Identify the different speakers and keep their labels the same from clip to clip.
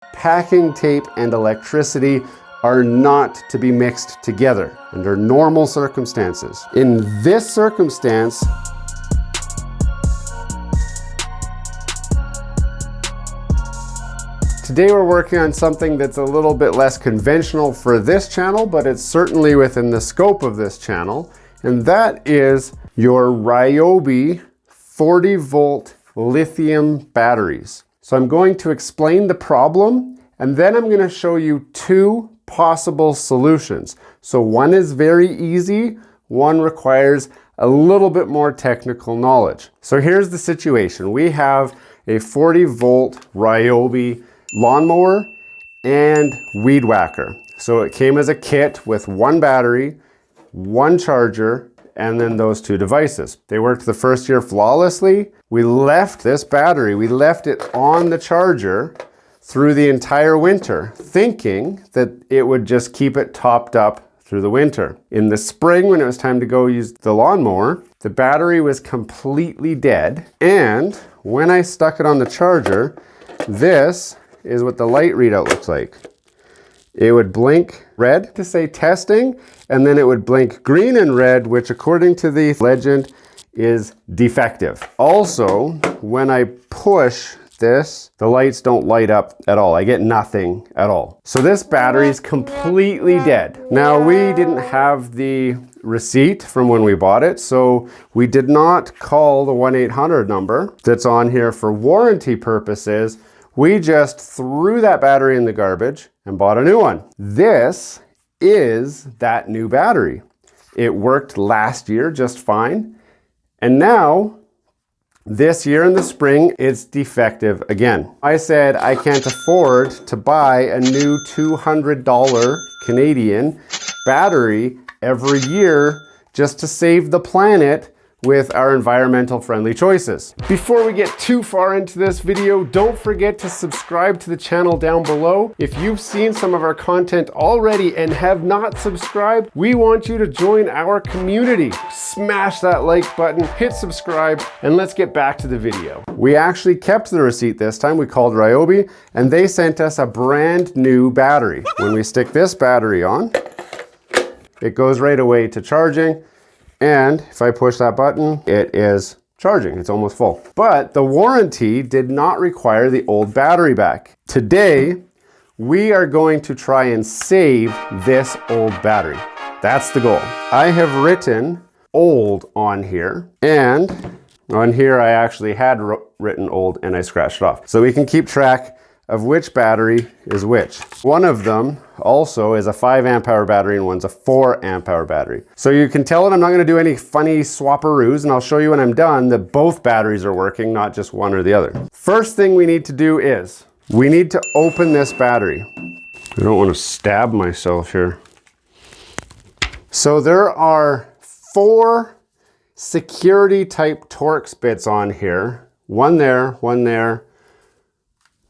Speaker 1: Packing tape and electricity are not to be mixed together under normal circumstances. In this circumstance, today we're working on something that's a little bit less conventional for this channel, but it's certainly within the scope of this channel, and that is your Ryobi 40-volt lithium batteries. So I'm going to explain the problem, and then I'm going to show you two possible solutions. So one is very easy, one requires a little bit more technical knowledge. So here's the situation. We have a 40-volt Ryobi lawnmower and weed whacker. So it came as a kit with one battery, one charger, and then those two devices. They worked the first year flawlessly. We left this battery, we left it on the charger through the entire winter, thinking that it would just keep it topped up through the winter. In the spring, when it was time to go use the lawnmower, the battery was completely dead. And when I stuck it on the charger, this is what the light readout looks like. It would blink red to say testing, and then it would blink green and red, which according to the legend is defective. Also, when I push this, the lights don't light up at all. I get nothing at all. So this battery is completely dead. Now, we didn't have the receipt from when we bought it, so we did not call the 1-800 number that's on here for warranty purposes. We just threw that battery in the garbage and bought a new one. This is that new battery. It worked last year just fine. And now, this year in the spring, it's defective again. I said I can't afford to buy a new $200 Canadian battery every year just to save the planet with our environmental friendly choices. Before we get too far into this video, don't forget to subscribe to the channel down below. If you've seen some of our content already and have not subscribed, we want you to join our community. Smash that like button, hit subscribe, and let's get back to the video. We actually kept the receipt this time. We called Ryobi and they sent us a brand new battery. When we stick this battery on, it goes right away to charging. And if I push that button, it is charging. It's almost full. But the warranty did not require the old battery back. Today, we are going to try and save this old battery. That's the goal. I have written old on here, and on here I actually had written old and I scratched it off. So we can keep track of which battery is which. One of them also is a 5 amp hour battery and one's a 4 amp hour battery. So you can tell that I'm not gonna do any funny swapperoos, and I'll show you when I'm done that both batteries are working, not just one or the other. First thing we need to do is, we need to open this battery. I don't wanna stab myself here. So there are 4 security type Torx bits on here. One there, one there,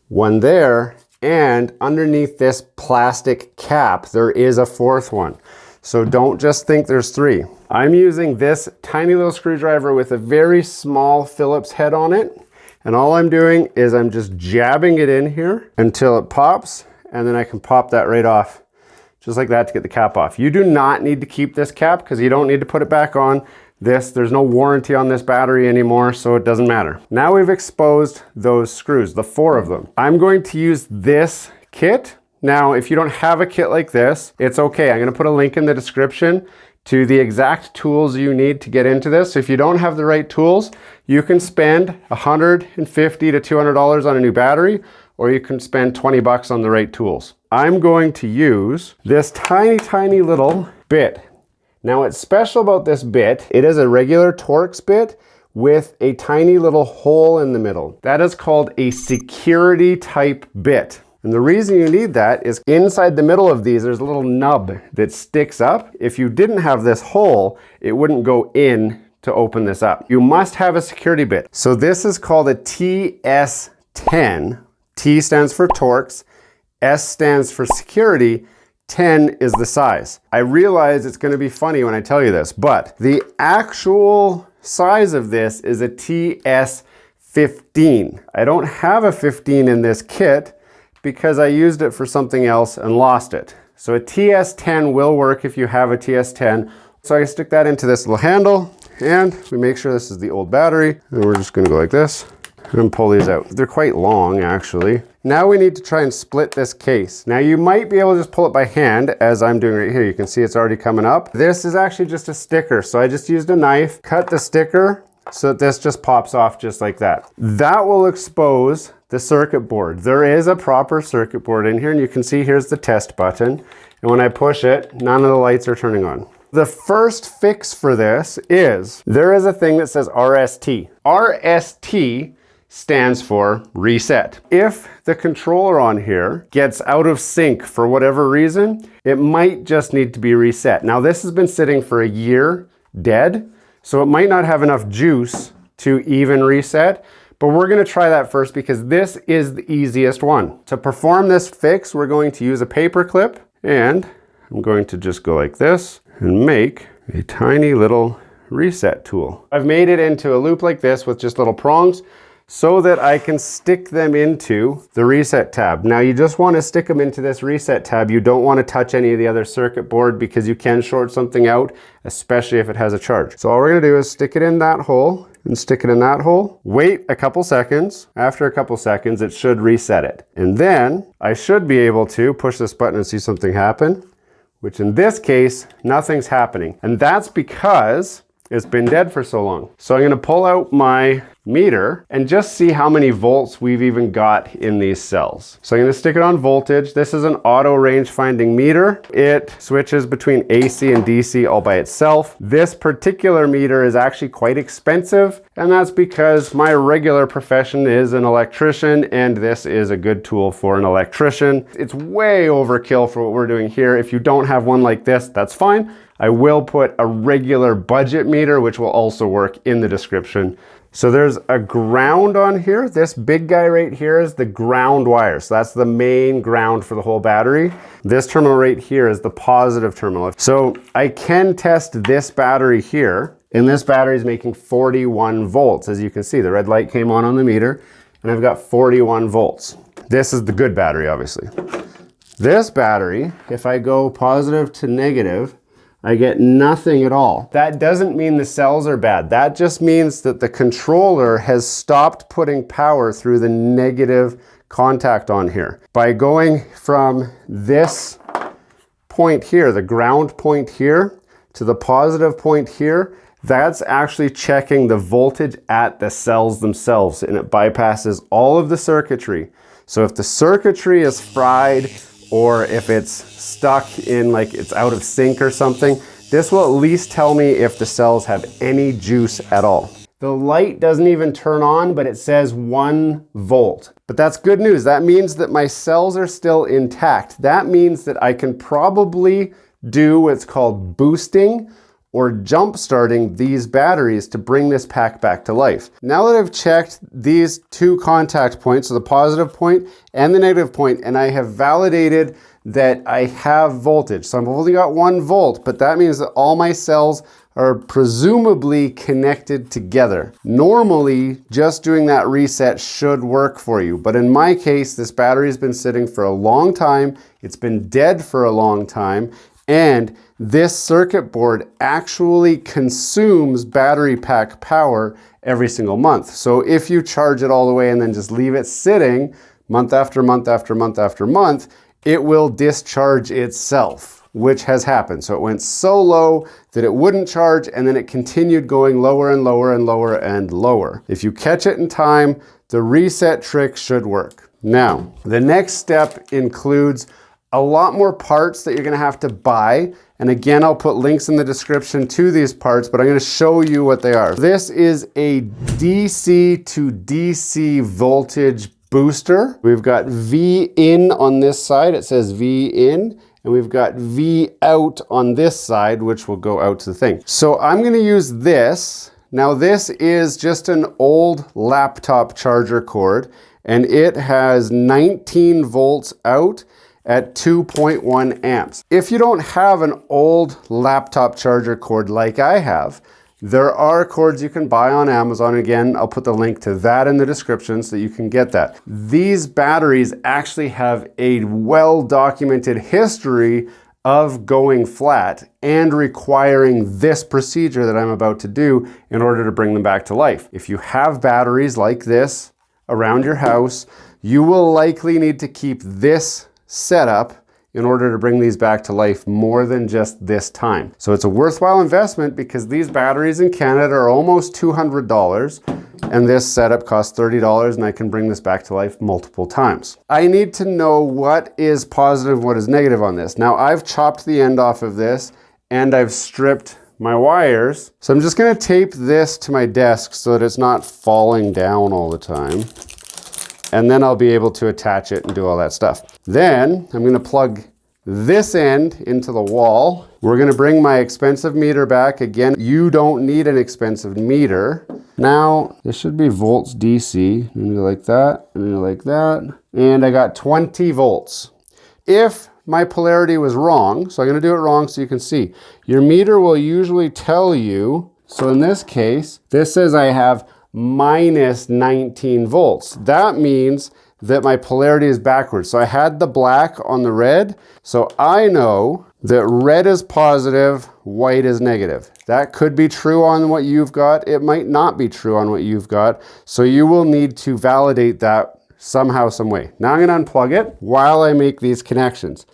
Speaker 1: one there, and underneath this plastic cap, there is a 4th one. So don't just think there's 3. I'm using this tiny little screwdriver with a very small Phillips head on it. And all I'm doing is I'm just jabbing it in here until it pops, and then I can pop that right off, just like that, to get the cap off. You do not need to keep this cap because you don't need to put it back on. There's no warranty on this battery anymore, so it doesn't matter. Now we've exposed those screws, the 4 of them. I'm going to use this kit. Now, if you don't have a kit like this, it's okay. I'm gonna put a link in the description to the exact tools you need to get into this. So if you don't have the right tools, you can spend $150 to $200 on a new battery, or you can spend 20 bucks on the right tools. I'm going to use this tiny, tiny little bit. Now, what's special about this bit, it is a regular Torx bit with a tiny little hole in the middle. That is called a security type bit. And the reason you need that is inside the middle of these, there's a little nub that sticks up. If you didn't have this hole, it wouldn't go in to open this up. You must have a security bit. So this is called a TS10. T stands for Torx, S stands for security, 10 is the size. I realize it's going to be funny when I tell you this, but the actual size of this is a TS15. I don't have a 15 in this kit because I used it for something else and lost it. So a TS10 will work if you have a TS10. So I stick that into this little handle, and we make sure this is the old battery, and we're just gonna go like this and pull these out. They're quite long, actually. Now we need to try and split this case. Now you might be able to just pull it by hand, as I'm doing right here. You can see it's already coming up. This is actually just a sticker, so I just used a knife, cut the sticker, so that this just pops off just like that. That will expose the circuit board. There is a proper circuit board in here, and you can see here's the test button. And when I push it, none of the lights are turning on. The first fix for this is, there is a thing that says RST. RST stands for reset. If the controller on here gets out of sync for whatever reason, it might just need to be reset. Now this has been sitting for a year dead, so it might not have enough juice to even reset, but we're gonna try that first because this is the easiest one. To perform this fix, we're going to use a paper clip, and I'm going to just go like this and make a tiny little reset tool. I've made it into a loop like this with just little prongs so that I can stick them into the reset tab. Now you just want to stick them into this reset tab. You don't want to touch any of the other circuit board because you can short something out, especially if it has a charge. So all we're gonna do is stick it in that hole and stick it in that hole. Wait a couple seconds. After a couple seconds, it should reset it. And then I should be able to push this button and see something happen, which in this case, nothing's happening. And that's because it's been dead for so long. So I'm gonna pull out my meter and just see how many volts we've even got in these cells. So I'm gonna stick it on voltage. This is an auto range finding meter. It switches between AC and DC all by itself. This particular meter is actually quite expensive, and that's because my regular profession is an electrician, and this is a good tool for an electrician. It's way overkill for what we're doing here. If you don't have one like this, that's fine. I will put a regular budget meter, which will also work, in the description. So there's a ground on here. This big guy right here is the ground wire. So that's the main ground for the whole battery. This terminal right here is the positive terminal. So I can test this battery here, and this battery is making 41 volts. As you can see, the red light came on the meter, and I've got 41 volts. This is the good battery, obviously. This battery, if I go positive to negative, I get nothing at all. That doesn't mean the cells are bad. That just means that the controller has stopped putting power through the negative contact on here. By going from this point here, the ground point here, to the positive point here, that's actually checking the voltage at the cells themselves, and it bypasses all of the circuitry. So if the circuitry is fried, or if it's stuck in, like it's out of sync or something, this will at least tell me if the cells have any juice at all. The light doesn't even turn on, but it says 1 volt. But that's good news. That means that my cells are still intact. That means that I can probably do what's called boosting or jump starting these batteries to bring this pack back to life. Now that I've checked these two contact points, so the positive point and the negative point, and I have validated that I have voltage. So I've only got 1 volt, but that means that all my cells are presumably connected together. Normally, just doing that reset should work for you, but in my case, this battery's been sitting for a long time, it's been dead for a long time, and this circuit board actually consumes battery pack power every single month. So if you charge it all the way and then just leave it sitting month after month after month after month, it will discharge itself, which has happened. So it went so low that it wouldn't charge, and then it continued going lower and lower and lower and lower. If you catch it in time, the reset trick should work. Now, the next step includes a lot more parts that you're gonna have to buy. And again, I'll put links in the description to these parts, but I'm gonna show you what they are. This is a DC to DC voltage booster. We've got V in on this side, it says V in, and we've got V out on this side, which will go out to the thing. So I'm gonna use this. Now this is just an old laptop charger cord, and it has 19 volts out at 2.1 amps. If you don't have an old laptop charger cord like I have, There are cords you can buy on Amazon. Again, I'll put the link to that in the description so that you can get that. These batteries actually have a well-documented history of going flat and requiring this procedure that I'm about to do in order to bring them back to life. If you have batteries like this around your house, you will likely need to keep this setup in order to bring these back to life more than just this time. So it's a worthwhile investment because these batteries in Canada are almost $200 and this setup costs $30 and I can bring this back to life multiple times. I need to know what is positive, what is negative on this. Now I've chopped the end off of this and I've stripped my wires. So I'm just gonna tape this to my desk so that it's not falling down all the time. And then I'll be able to attach it and do all that stuff. Then I'm gonna plug this end into the wall. We're gonna bring my expensive meter back. Again, you don't need an expensive meter. Now, this should be volts DC. I'm gonna go like that, I'm gonna go like that. And I got 20 volts. If my polarity was wrong, so I'm gonna do it wrong so you can see. Your meter will usually tell you, so in this case, this says I have minus 19 volts. That means that my polarity is backwards. So I had the black on the red, so I know that red is positive, white is negative. That could be true on what you've got. It might not be true on what you've got. So you will need to validate that somehow, some way. Now I'm gonna unplug it while I make these connections.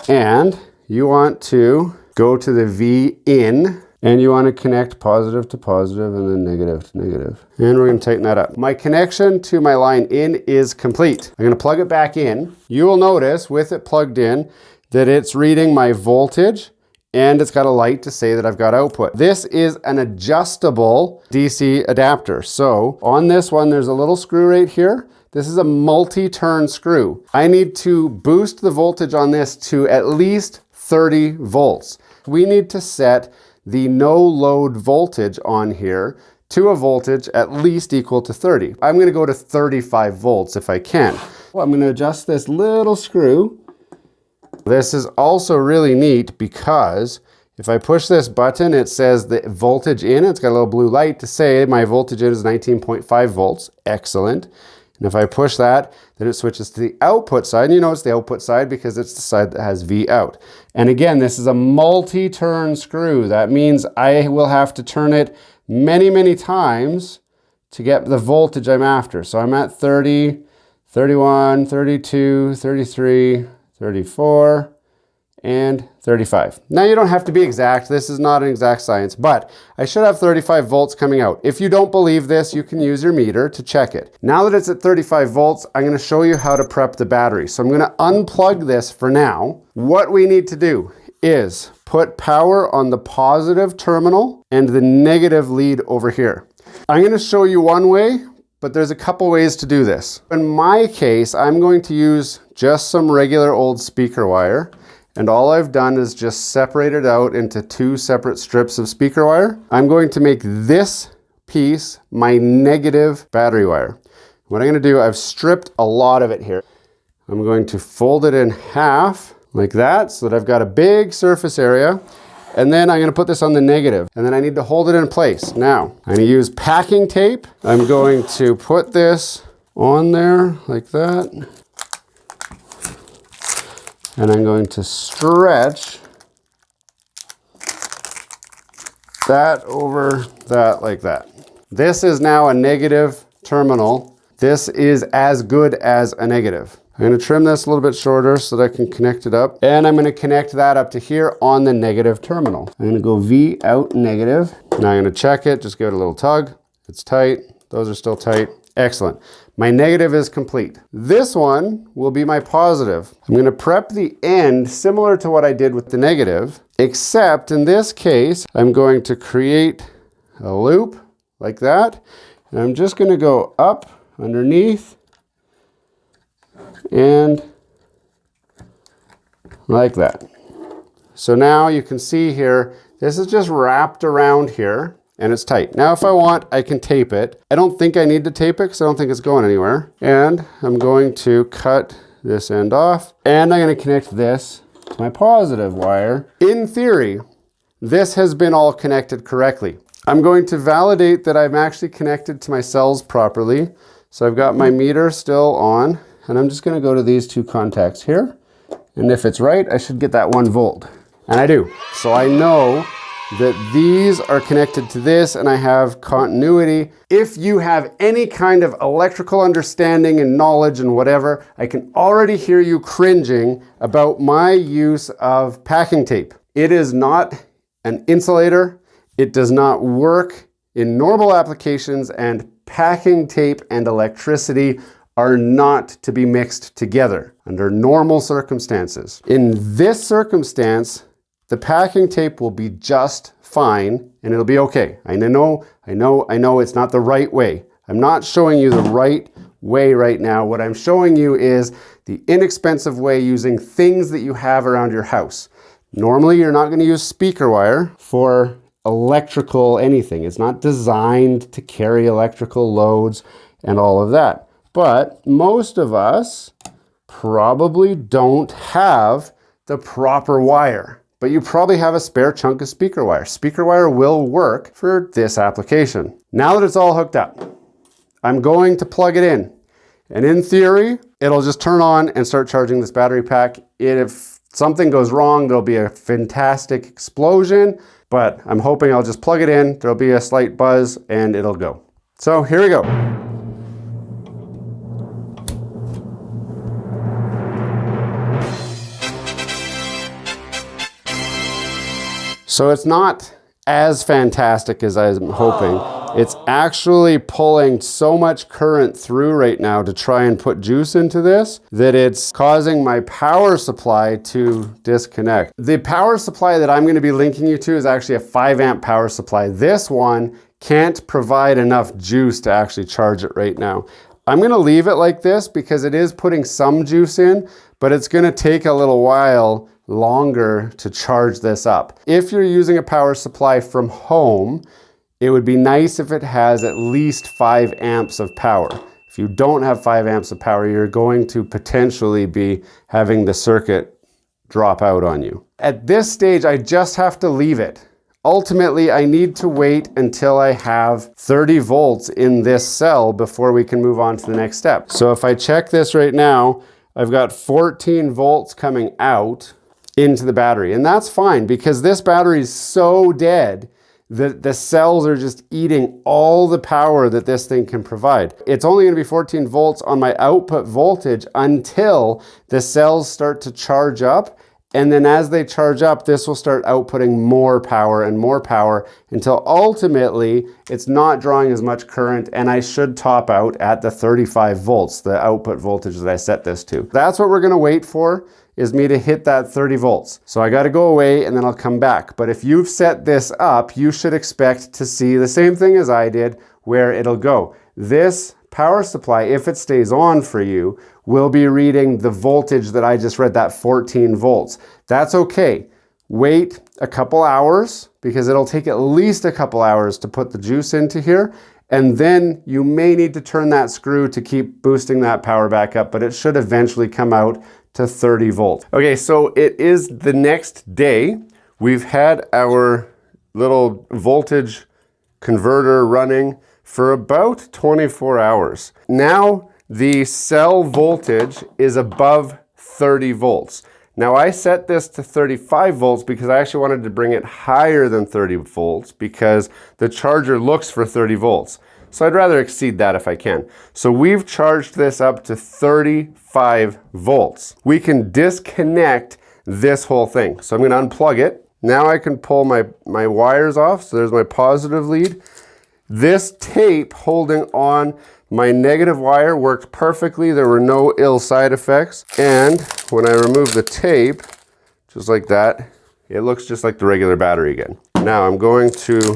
Speaker 1: And you want to go to the V in, and you want to connect positive to positive and then negative to negative. And we're going to tighten that up. My connection to my line in is complete. I'm going to plug it back in. You will notice with it plugged in that it's reading my voltage and it's got a light to say that I've got output. This is an adjustable DC adapter. So on this one, there's a little screw right here. This is a multi-turn screw. I need to boost the voltage on this to at least 30 volts. We need to set the no load voltage on here to a voltage at least equal to 30. I'm gonna go to 35 volts if I can. Well, I'm gonna adjust this little screw. This is also really neat because if I push this button, it says the voltage in, it's got a little blue light to say my voltage in is 19.5 volts, excellent. And if I push that, then it switches to the output side. And you know it's the output side because it's the side that has V out. And again, this is a multi-turn screw. That means I will have to turn it many, many times to get the voltage I'm after. So I'm at 30, 31, 32, 33, 34, and 35. Now you don't have to be exact. This is not an exact science, but I should have 35 volts coming out. If you don't believe this, you can use your meter to check it. Now that it's at 35 volts, I'm gonna show you how to prep the battery. So I'm gonna unplug this for now. What we need to do is put power on the positive terminal and the negative lead over here. I'm gonna show you one way, but there's a couple ways to do this. In my case, I'm going to use just some regular old speaker wire. And all I've done is just separate it out into two separate strips of speaker wire. I'm going to make this piece my negative battery wire. What I'm gonna do, I've stripped a lot of it here. I'm going to fold it in half like that so that I've got a big surface area. And then I'm gonna put this on the negative and then I need to hold it in place. Now, I'm gonna use packing tape. I'm going to put this on there like that. And I'm going to stretch that over that like that. This is now a negative terminal. This is as good as a negative. I'm gonna trim this a little bit shorter so that I can connect it up. And I'm gonna connect that up to here on the negative terminal. I'm gonna go V out negative. Now I'm gonna check it, just give it a little tug. It's tight, those are still tight. Excellent. My negative is complete. This one will be my positive. I'm gonna prep the end similar to what I did with the negative, except in this case, I'm going to create a loop like that. And I'm just gonna go up underneath and like that. So now you can see here, this is just wrapped around here and it's tight. Now if I want, I can tape it. I don't think I need to tape it because I don't think it's going anywhere. And I'm going to cut this end off and I'm going to connect this to my positive wire. In theory, this has been all connected correctly. I'm going to validate that I'm actually connected to my cells properly. So I've got my meter still on, and I'm just going to go to these two contacts here. And if it's right, I should get that 1 volt. And I do. So I know that these are connected to this and I have continuity. If you have any kind of electrical understanding and knowledge and whatever, I can already hear you cringing about my use of packing tape. It is not an insulator. It does not work in normal applications, and packing tape and electricity are not to be mixed together under normal circumstances. In this circumstance, the packing tape will be just fine and it'll be okay. I know it's not the right way. I'm not showing you the right way right now. What I'm showing you is the inexpensive way using things that you have around your house. Normally, you're not going to use speaker wire for electrical anything. It's not designed to carry electrical loads and all of that. But most of us probably don't have the proper wire. But you probably have a spare chunk of speaker wire. Speaker wire will work for this application. Now that it's all hooked up, I'm going to plug it in. And in theory, it'll just turn on and start charging this battery pack. If something goes wrong, there'll be a fantastic explosion, but I'm hoping I'll just plug it in, there'll be a slight buzz, and it'll go. So here we go. So it's not as fantastic as I'm hoping. It's actually pulling so much current through right now to try and put juice into this that it's causing my power supply to disconnect. The power supply that I'm going to be linking you to is actually a 5 amp power supply. This one can't provide enough juice to actually charge it right now. I'm going to leave it like this because it is putting some juice in, but it's going to take a little while longer to charge this up. If you're using a power supply from home, it would be nice if it has at least 5 amps of power. If you don't have 5 amps of power, you're going to potentially be having the circuit drop out on you. At this stage, I just have to leave it. Ultimately, I need to wait until I have 30 volts in this cell before we can move on to the next step. So if I check this right now, I've got 14 volts coming out into the battery. And that's fine because this battery is so dead that the cells are just eating all the power that this thing can provide. It's only going to be 14 volts on my output voltage until the cells start to charge up. And then as they charge up, this will start outputting more power and more power until ultimately it's not drawing as much current, and I should top out at the 35 volts, the output voltage that I set this to. That's what we're going to wait for, is me to hit that 30 volts. So I got to go away and then I'll come back. But if you've set this up, you should expect to see the same thing as I did, where it'll go. This power supply, if it stays on for you, will be reading the voltage that I just read, that 14 volts. That's okay. Wait a couple hours because it'll take at least a couple hours to put the juice into here. And then you may need to turn that screw to keep boosting that power back up, but it should eventually come out to 30 volts. Okay, so it is the next day. We've had our little voltage converter running for about 24 hours. Now the cell voltage is above 30 volts. Now I set this to 35 volts because I actually wanted to bring it higher than 30 volts because the charger looks for 30 volts. So I'd rather exceed that if I can. So we've charged this up to 35 volts. We can disconnect this whole thing. So I'm going to unplug it. Now I can pull my wires off. So there's my positive lead. This tape holding on my negative wire worked perfectly. There were no ill side effects. And when I remove the tape, just like that, it looks just like the regular battery again. Now I'm going to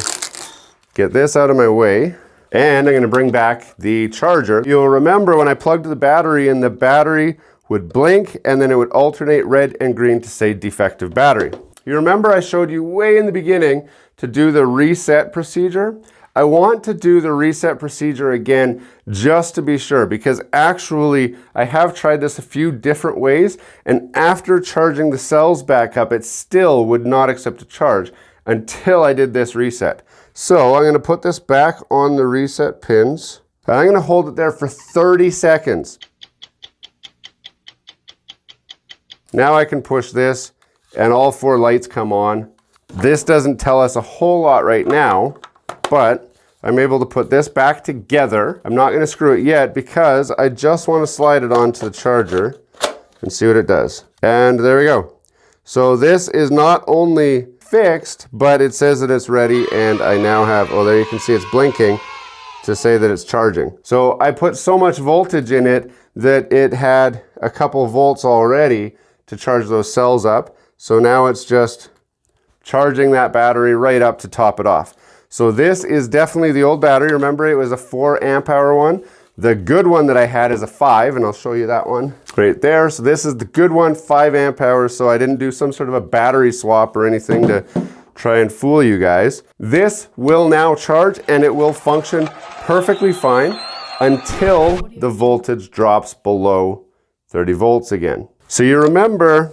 Speaker 1: get this out of my way. And I'm going to bring back the charger. You'll remember when I plugged the battery in, the battery would blink and then it would alternate red and green to say defective battery. You remember I showed you way in the beginning to do the reset procedure? I want to do the reset procedure again just to be sure, because actually I have tried this a few different ways, and after charging the cells back up, it still would not accept a charge until I did this reset. So I'm gonna put this back on the reset pins. And I'm gonna hold it there for 30 seconds. Now I can push this and all 4 lights come on. This doesn't tell us a whole lot right now, but I'm able to put this back together. I'm not gonna screw it yet because I just wanna slide it onto the charger and see what it does. And there we go. So this is not only fixed, but it says that it's ready, and I now have, oh, there you can see it's blinking to say that it's charging. So I put so much voltage in it that it had a couple volts already to charge those cells up. So now it's just charging that battery right up to top it off. So this is definitely the old battery. Remember, it was a 4 amp hour one. The good one that I had is a 5, and I'll show you that one right there. So this is the good one, 5 amp hours. So I didn't do some sort of a battery swap or anything to try and fool you guys. This will now charge and it will function perfectly fine until the voltage drops below 30 volts again. So you remember,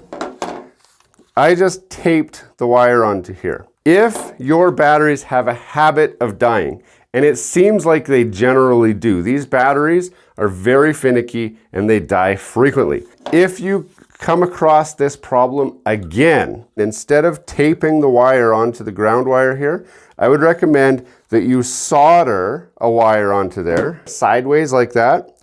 Speaker 1: I just taped the wire onto here. If your batteries have a habit of dying, and it seems like they generally do, these batteries are very finicky and they die frequently. If you come across this problem again, instead of taping the wire onto the ground wire here, I would recommend that you solder a wire onto there, sideways like that.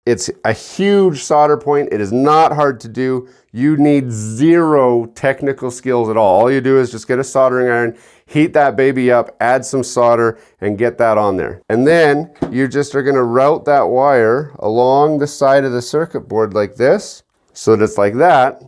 Speaker 1: It's a huge solder point. It is not hard to do. You need 0 technical skills at all. All you do is just get a soldering iron, heat that baby up, add some solder, and get that on there. And then you just are gonna route that wire along the side of the circuit board like this, so that it's like that,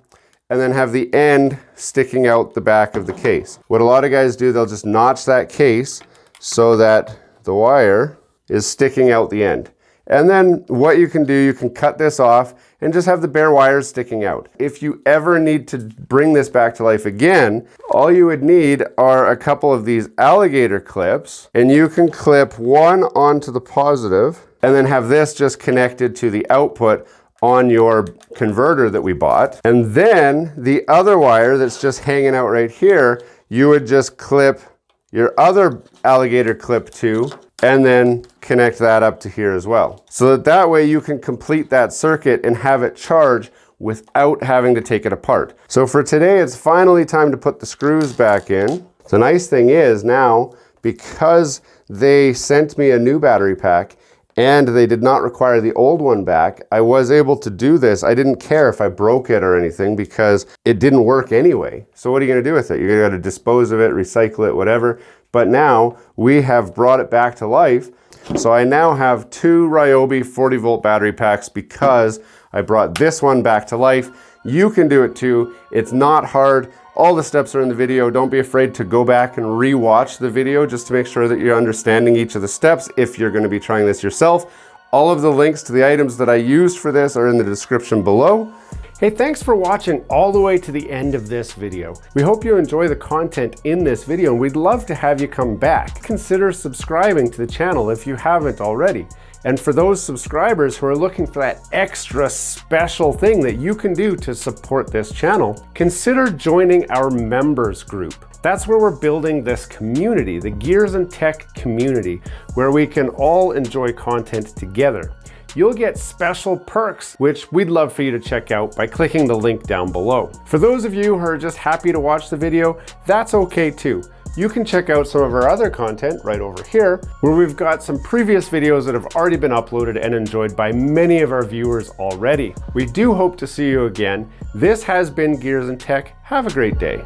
Speaker 1: and then have the end sticking out the back of the case. What a lot of guys do, they'll just notch that case so that the wire is sticking out the end. And then what you can do, you can cut this off and just have the bare wires sticking out. If you ever need to bring this back to life again, all you would need are a couple of these alligator clips, and you can clip one onto the positive and then have this just connected to the output on your converter that we bought. And then the other wire that's just hanging out right here, you would just clip your other alligator clip to, and then connect that up to here as well. So that way you can complete that circuit and have it charge without having to take it apart. So for today, it's finally time to put the screws back in. The nice thing is now, because they sent me a new battery pack and they did not require the old one back, I was able to do this. I didn't care if I broke it or anything because it didn't work anyway. So what are you gonna do with it? You're gonna dispose of it, recycle it, whatever. But now we have brought it back to life. So I now have 2 Ryobi 40 volt battery packs because I brought this one back to life. You can do it too. It's not hard. All the steps are in the video. Don't be afraid to go back and re-watch the video just to make sure that you're understanding each of the steps if you're going to be trying this yourself. All of the links to the items that I used for this are in the description below. Hey, thanks for watching all the way to the end of this video. We hope you enjoy the content in this video, and we'd love to have you come back. Consider subscribing to the channel if you haven't already. And for those subscribers who are looking for that extra special thing that you can do to support this channel, consider joining our members group. That's where we're building this community, the Gears and Tech community, where we can all enjoy content together. You'll get special perks, which we'd love for you to check out by clicking the link down below. For those of you who are just happy to watch the video, that's okay too. You can check out some of our other content right over here, where we've got some previous videos that have already been uploaded and enjoyed by many of our viewers already. We do hope to see you again. This has been Gears and Tech. Have a great day.